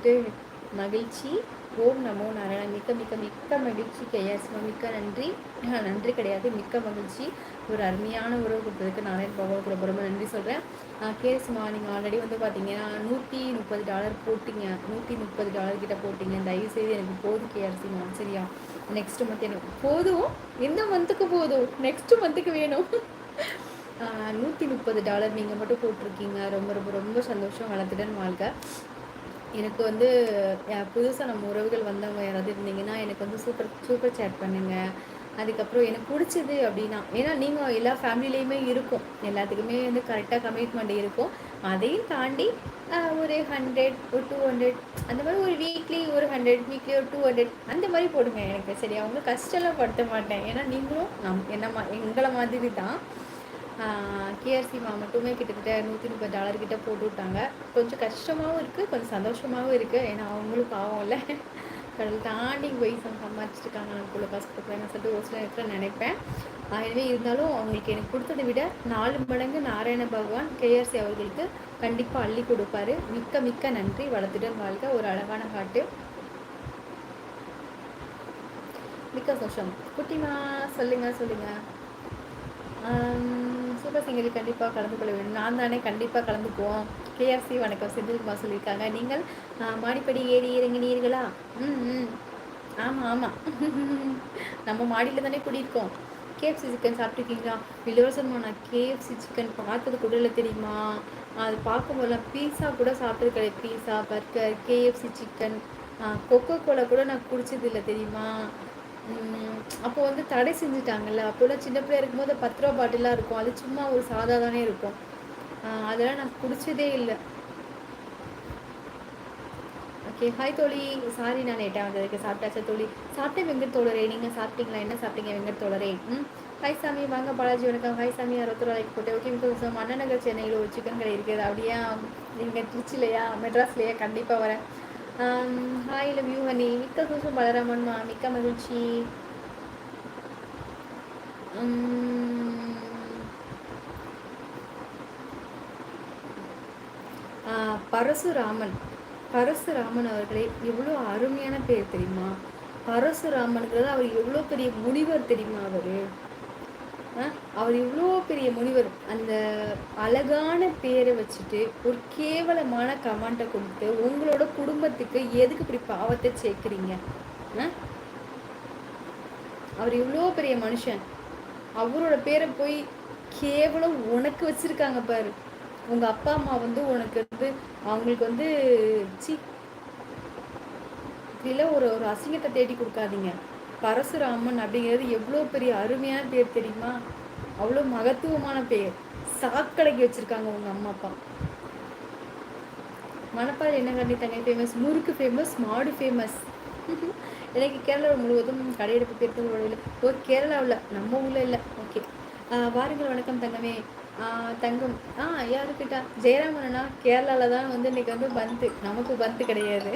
வந்துட்டு மகிழ்ச்சி. ஓம் நமோ நாராயண. மிக்க மிக்க மிக்க மகிழ்ச்சி கேஎஸ்மா, மிக்க நன்றி. நன்றி கிடையாது, மிக்க மகிழ்ச்சி. ஒரு அருமையான உறவு கொடுத்ததுக்கு நாராயண் பாபாவுக்கு ரொம்ப ரொம்ப நன்றி சொல்கிறேன். கேஎஸ்மா, நீங்கள் ஆல்ரெடி வந்து பார்த்தீங்கன்னா $130 போட்டிங்க, $130 கிட்ட போட்டிங்க. தயவுசெய்து எனக்கு போதும் கேஆர்சிமா, சரியா? நெக்ஸ்ட் மந்த் எனக்கு போதும். எந்த மந்த்துக்கு போதும், நெக்ஸ்ட் மந்த்துக்கு வேணும். $130 நீங்கள் மட்டும் போட்டிருக்கீங்க. ரொம்ப ரொம்ப ரொம்ப சந்தோஷம். வளர்த்துடன் வாழ்க. எனக்கு வந்து புதுசாக நம்ம உறவுகள் வந்தவங்க யாராவது இருந்தீங்கன்னா எனக்கு வந்து சூப்பர் சேட் பண்ணுங்கள். அதுக்கப்புறம் எனக்கு பிடிச்சது அப்படின்னா, ஏன்னா நீங்கள் எல்லா ஃபேமிலிலேயுமே இருக்கும், எல்லாத்துக்குமே வந்து கரெக்டாக கமிட்மெண்ட் இருக்கும். அதையும் தாண்டி ஒரு 100 ஒரு 200 அந்த மாதிரி ஒரு வீக்லி ஒரு 100, வீக்லி ஒரு 200 அந்த மாதிரி போடுங்க எனக்கு, சரியா? அவங்க கஷ்டம்லாம் படுத்த மாட்டேன். ஏன்னா நீங்களும் எங்களை மாதிரி தான். கேஆர்சிமா மட்டுமே கிட்டத்தட்ட $130 கிட்ட போட்டு விட்டாங்க. கொஞ்சம் கஷ்டமாகவும் இருக்குது, கொஞ்சம் சந்தோஷமாகவும் இருக்குது. ஏன்னா அவங்களும் பாவம் இல்லை, கடல் தாண்டி போய் சம்பாதிச்சிருக்காங்க, நமக்குள்ள காசு கொடுக்குறாங்கன்னு சொல்லிட்டு ஒரு சில நேரத்தில் நினைப்பேன். எனவே இருந்தாலும் அவங்களுக்கு எனக்கு கொடுத்ததை விட 4 மடங்கு நாராயண பகவான் கேஆர்சி அவர்களுக்கு கண்டிப்பாக அள்ளி கொடுப்பாரு. மிக்க மிக்க நன்றி. வளர்த்துடன் வாழ்க. ஒரு அழகான பாட்டு. மிக்க சந்தோஷம். குட்டிமா சொல்லுங்கள் சொல்லுங்கள். சூப்பர் சிங்கரில் கண்டிப்பாக கலந்து கொள்ள வேண்டும். நான் தானே, கண்டிப்பாக கலந்துக்குவோம். கேஆர்சி வணக்கம். செந்தில்குமார் சொல்லியிருக்காங்க. நீங்கள் மாடிப்படி ஏறி இறங்கினீர்களா? ஆமாம் ஆமாம். நம்ம மாடியில் தானே குடியிருக்கோம். KFC chicken சாப்பிட்டுருக்கீங்களா? இலவசமாக நான் கேஎஃப்சி சிக்கன் பார்த்தது கூட இல்லை, தெரியுமா? அது பார்க்கும்போதெல்லாம் பீஸா கூட சாப்பிட்டது கிடையாது. Pizza, burger, KFC chicken, Coca-Cola கூட நான் குடிச்சதில்லை, தெரியுமா? அப்போ வந்து தடை செஞ்சுட்டாங்கல்ல. அப்போல்லாம் சின்ன பிள்ளையா இருக்கும்போது 10 ரூபா பாட்டிலாக இருக்கும், அது சும்மா ஒரு சாதா தானே இருக்கும். அதெல்லாம் நான் குடிச்சதே இல்லை. ஓகே, ஹாய் தோழி. சாரி நான் லேட்டாக வந்ததுக்கு. சாப்பிட்டாச்சா தோழி? சாப்பிட்டேன் வெங்கட் தோழரே. நீங்கள் சாப்பிட்டீங்களா? என்ன சாப்பிட்டீங்க வெங்கட் தோழரே? ஹாய் சாமி, வாங்க பாலாஜி வணக்கம். ஹாய் சாமி, 60 போட்டேன். ஓகே, மிக அண்ணா நகர் சென்னையில் ஒரு சிக்கன் கடை இருக்குது. அப்படியா? நீங்கள் திருச்சிலையா, மெட்ராஸ்லையா? கண்டிப்பாக வரேன். Hi love you honey. மிக்க சந்தோஷம் பலராமன்மா, மிக்க மகிழ்ச்சி. பரசுராமன் அவர்களே, எவ்வளோ அருமையான பேர் தெரியுமா? பரசுராமனுங்கிறது அவர் எவ்வளோ பெரிய முனிவர் தெரியுமா? அவர் இவ்வளோ பெரிய முனிவர். அந்த அழகான பேரை வச்சுட்டு ஒரு கேவலமான கமெண்ட்டை கொடுத்து உங்களோட குடும்பத்துக்கு எதுக்கு இப்படி பாவத்தை சேர்க்குறீங்க? அவர் இவ்வளோ பெரிய மனுஷன், அவரோட பேரை போய் கேவலம் உனக்கு வச்சிருக்காங்க பாரு. உங்க அப்பா அம்மா வந்து உனக்கு வந்து அவங்களுக்கு வந்து இல்லை ஒரு ஒரு அசிங்கத்தை தேடி கொடுக்காதீங்க. பரசுராமன் அப்படிங்கிறது எவ்வளோ பெரிய அருமையான பேர் தெரியுமா? அவ்வளோ மகத்துவமான பேர். சாக்கடைக்கு வச்சிருக்காங்க உங்க அம்மா அப்பா. மணப்பாறை என்ன கண்டி தங்கை ஃபேமஸ், முறுக்கு ஃபேமஸ், மாடு ஃபேமஸ். எனக்கு கேரளா முழுவதும் கடையெடுப்பு பேருந்து ஒரு கேரளாவில், நம்ம ஊரில் இல்லை. ஓகே, வாருங்கள். வணக்கம் தங்கமே. தங்கம் யாருக்கிட்டா? ஜெயராமனா கேரளாவில் தான் வந்து இன்னைக்கு வந்து பந்து, நமக்கு பந்து கிடையாது.